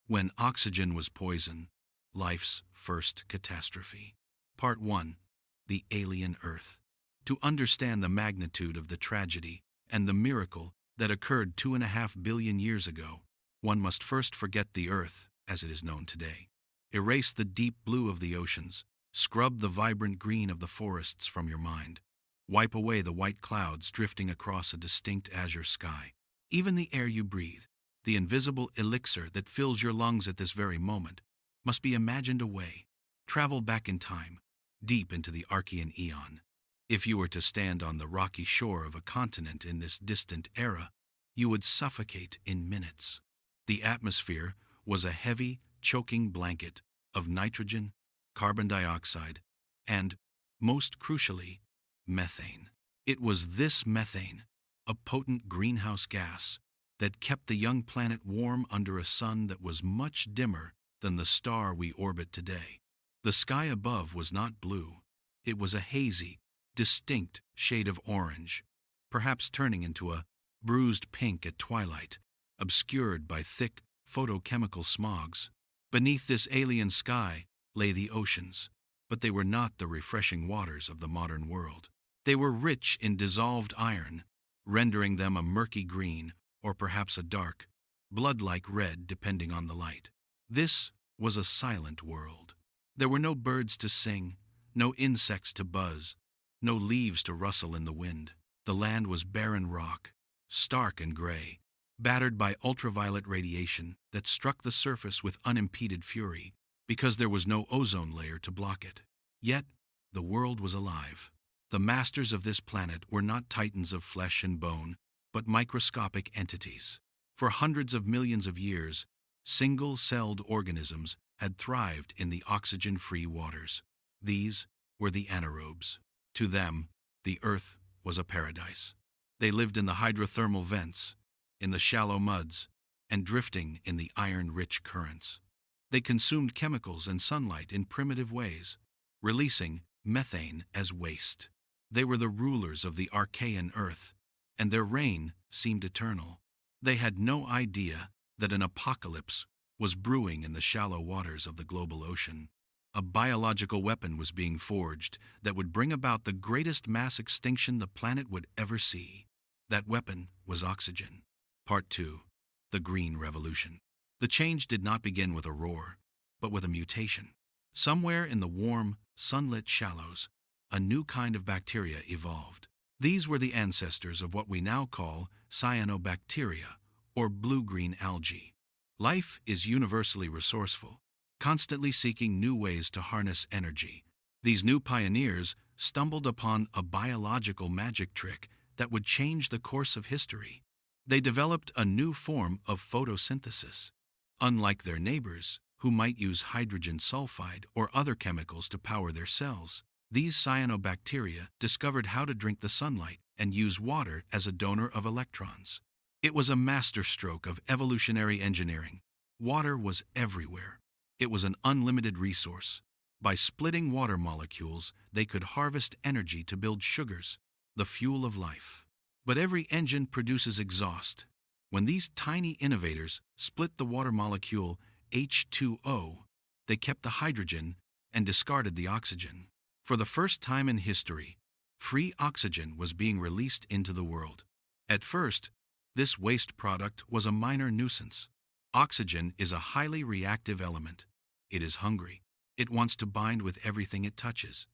When oxygen was poison, life's first catastrophe. Part 1. The Alien Earth. To understand the magnitude of the tragedy and the miracle that occurred 2.5 billion years ago, one must first forget the Earth as it is known today. Erase the deep blue of the oceans, scrub the vibrant green of the forests from your mind. Wipe away the white clouds drifting across a distinct azure sky. Even the air you breathe, the invisible elixir that fills your lungs at this very moment, must be imagined away. Travel back in time, deep into the Archean eon. If you were to stand on the rocky shore of a continent in this distant era, you would suffocate in minutes. The atmosphere was a heavy, choking blanket of nitrogen, carbon dioxide, and, most crucially, methane. It was this methane, a potent greenhouse gas, that kept the young planet warm under a sun that was much dimmer than the star we orbit today. The sky above was not blue. It was a hazy, distinct shade of orange, perhaps turning into a bruised pink at twilight, obscured by thick photochemical smogs. Beneath this alien sky lay the oceans, but they were not the refreshing waters of the modern world. They were rich in dissolved iron, rendering them a murky green or perhaps a dark, blood-like red depending on the light. This was a silent world. There were no birds to sing, no insects to buzz, no leaves to rustle in the wind. The land was barren rock, stark and gray, battered by ultraviolet radiation that struck the surface with unimpeded fury because there was no ozone layer to block it. Yet, the world was alive. The masters of this planet were not titans of flesh and bone, but microscopic entities. For hundreds of millions of years, single-celled organisms had thrived in the oxygen-free waters. These were the anaerobes. To them, the Earth was a paradise. They lived in the hydrothermal vents, in the shallow muds, and drifting in the iron-rich currents. They consumed chemicals and sunlight in primitive ways, releasing methane as waste. They were the rulers of the Archean Earth, and their reign seemed eternal. They had no idea that an apocalypse was brewing in the shallow waters of the global ocean. A biological weapon was being forged that would bring about the greatest mass extinction the planet would ever see. That weapon was oxygen. Part 2. The Green Revolution. The change did not begin with a roar, but with a mutation. Somewhere in the warm, sunlit shallows, a new kind of bacteria evolved. These were the ancestors of what we now call cyanobacteria, or blue-green algae. Life is universally resourceful, constantly seeking new ways to harness energy. These new pioneers stumbled upon a biological magic trick that would change the course of history. They developed a new form of photosynthesis. Unlike their neighbors, who might use hydrogen sulfide or other chemicals to power their cells, these cyanobacteria discovered how to drink the sunlight and use water as a donor of electrons. It was a masterstroke of evolutionary engineering. Water was everywhere. It was an unlimited resource. By splitting water molecules, they could harvest energy to build sugars, the fuel of life. But every engine produces exhaust. When these tiny innovators split the water molecule H2O, they kept the hydrogen and discarded the oxygen. For the first time in history, free oxygen was being released into the world. At first, this waste product was a minor nuisance. Oxygen is a highly reactive element. It is hungry. It wants to bind with everything it touches.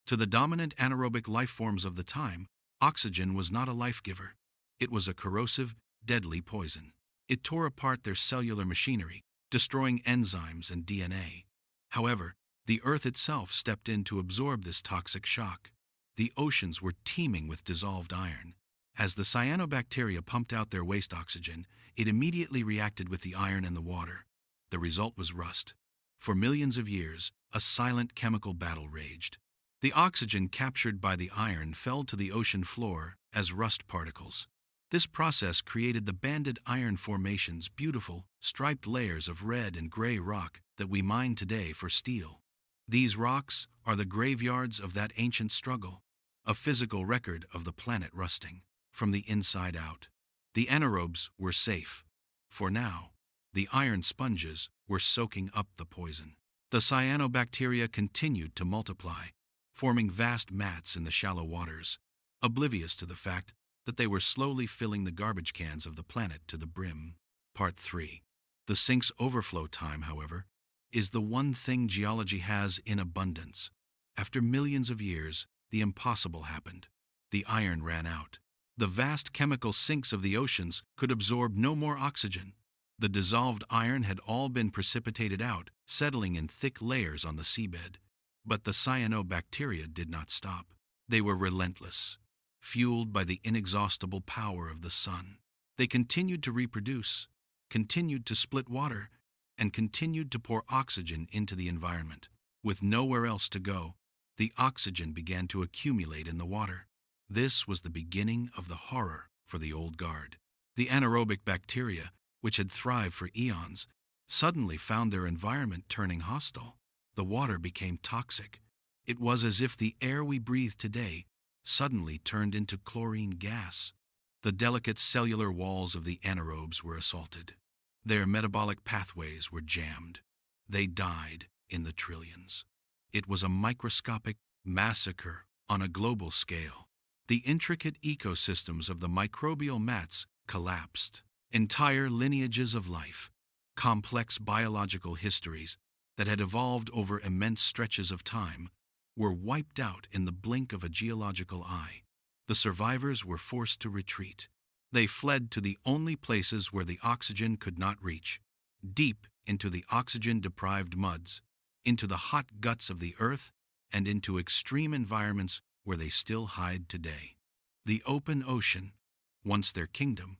To the dominant anaerobic life forms of the time, oxygen was not a life giver. It was a corrosive, deadly poison. It tore apart their cellular machinery, destroying enzymes and DNA. However, the Earth itself stepped in to absorb this toxic shock. The oceans were teeming with dissolved iron. As the cyanobacteria pumped out their waste oxygen, it immediately reacted with the iron in the water. The result was rust. For millions of years, a silent chemical battle raged. The oxygen captured by the iron fell to the ocean floor as rust particles. This process created the banded iron formations, beautiful, striped layers of red and gray rock that we mine today for steel. These rocks are the graveyards of that ancient struggle, a physical record of the planet rusting from the inside out. The anaerobes were safe, for now. The iron sponges were soaking up the poison. The cyanobacteria continued to multiply, forming vast mats in the shallow waters, oblivious to the fact that they were slowly filling the garbage cans of the planet to the brim. Part 3. The sink's overflow time, however, is the one thing geology has in abundance. After millions of years, the impossible happened. The iron ran out. The vast chemical sinks of the oceans could absorb no more oxygen. The dissolved iron had all been precipitated out, settling in thick layers on the seabed. But the cyanobacteria did not stop. They were relentless, fueled by the inexhaustible power of the sun. They continued to reproduce, continued to split water, and continued to pour oxygen into the environment. With nowhere else to go, the oxygen began to accumulate in the water. This was the beginning of the horror for the old guard. The anaerobic bacteria, which had thrived for eons, suddenly found their environment turning hostile. The water became toxic. It was as if the air we breathe today suddenly turned into chlorine gas. The delicate cellular walls of the anaerobes were assaulted. Their metabolic pathways were jammed. They died in the trillions. It was a microscopic massacre on a global scale. The intricate ecosystems of the microbial mats collapsed. Entire lineages of life, complex biological histories that had evolved over immense stretches of time, were wiped out in the blink of a geological eye. The survivors were forced to retreat. They fled to the only places where the oxygen could not reach, deep into the oxygen-deprived muds, into the hot guts of the earth, and into extreme environments where they still hide today. The open ocean, once their kingdom,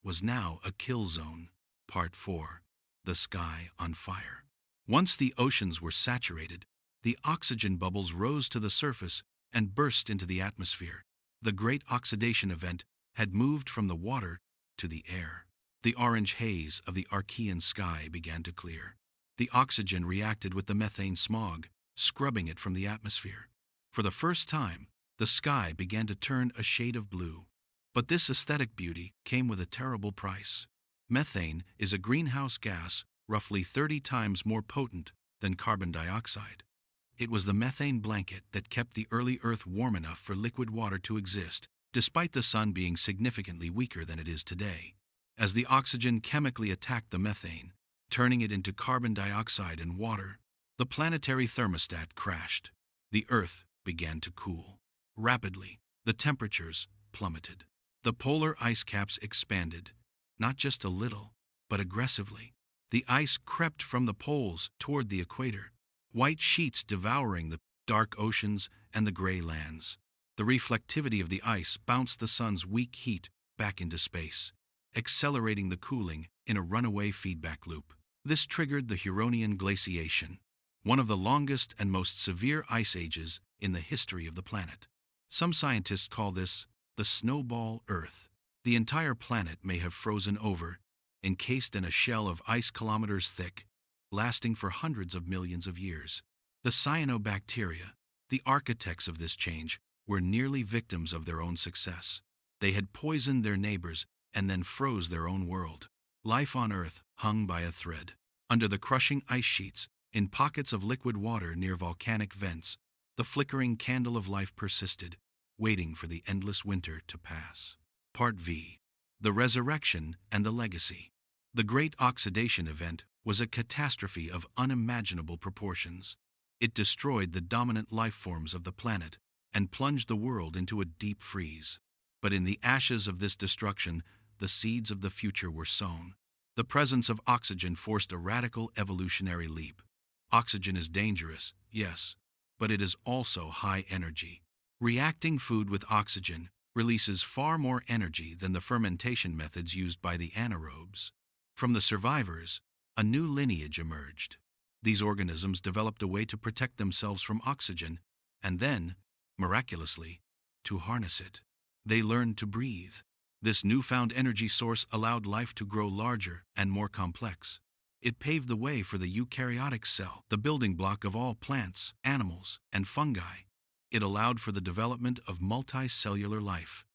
was now a kill zone. Part 4. The sky on fire. Once the oceans were saturated, the oxygen bubbles rose to the surface and burst into the atmosphere. The Great Oxidation Event had moved from the water to the air. The orange haze of the Archean sky began to clear. The oxygen reacted with the methane smog, scrubbing it from the atmosphere. For the first time, the sky began to turn a shade of blue. But this aesthetic beauty came with a terrible price. Methane is a greenhouse gas roughly 30 times more potent than carbon dioxide. It was the methane blanket that kept the early Earth warm enough for liquid water to exist, despite the sun being significantly weaker than it is today. As the oxygen chemically attacked the methane, turning it into carbon dioxide and water, the planetary thermostat crashed. The Earth began to cool. Rapidly, the temperatures plummeted. The polar ice caps expanded, not just a little, but aggressively. The ice crept from the poles toward the equator, white sheets devouring the dark oceans and the gray lands. The reflectivity of the ice bounced the sun's weak heat back into space, accelerating the cooling in a runaway feedback loop. This triggered the Huronian glaciation, one of the longest and most severe ice ages in the history of the planet. Some scientists call this the Snowball Earth. The entire planet may have frozen over, encased in a shell of ice kilometers thick, lasting for hundreds of millions of years. The cyanobacteria, the architects of this change, were nearly victims of their own success. They had poisoned their neighbors and then froze their own world. Life on Earth hung by a thread. Under the crushing ice sheets, in pockets of liquid water near volcanic vents, the flickering candle of life persisted, waiting for the endless winter to pass. Part V. The Resurrection and the Legacy. The Great Oxidation Event was a catastrophe of unimaginable proportions. It destroyed the dominant life forms of the planet and plunged the world into a deep freeze. But in the ashes of this destruction, the seeds of the future were sown. The presence of oxygen forced a radical evolutionary leap. Oxygen is dangerous, yes, but it is also high energy. Reacting food with oxygen releases far more energy than the fermentation methods used by the anaerobes. From the survivors, a new lineage emerged. These organisms developed a way to protect themselves from oxygen, and then, miraculously, to harness it. They learned to breathe. This newfound energy source allowed life to grow larger and more complex. It paved the way for the eukaryotic cell, the building block of all plants, animals, and fungi. It allowed for the development of multicellular life.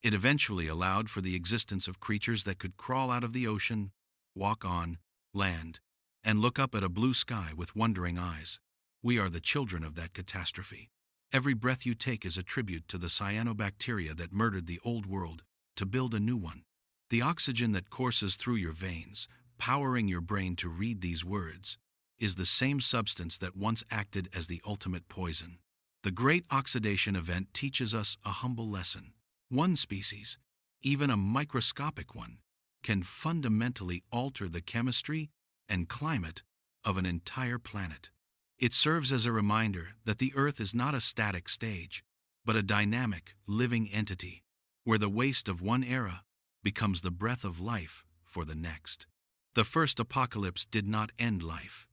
It eventually allowed for the existence of creatures that could crawl out of the ocean, walk on, land, and look up at a blue sky with wondering eyes. We are the children of that catastrophe. Every breath you take is a tribute to the cyanobacteria that murdered the old world to build a new one. The oxygen that courses through your veins, powering your brain to read these words, is the same substance that once acted as the ultimate poison. The Great Oxidation Event teaches us a humble lesson. One species, even a microscopic one, can fundamentally alter the chemistry and climate of an entire planet. It serves as a reminder that the Earth is not a static stage, but a dynamic, living entity, where the waste of one era becomes the breath of life for the next. The first apocalypse did not end life.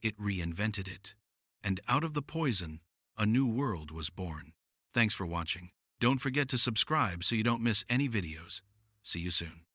It reinvented it. And out of the poison, a new world was born. Thanks for watching. Don't forget to subscribe so you don't miss any videos. See you soon.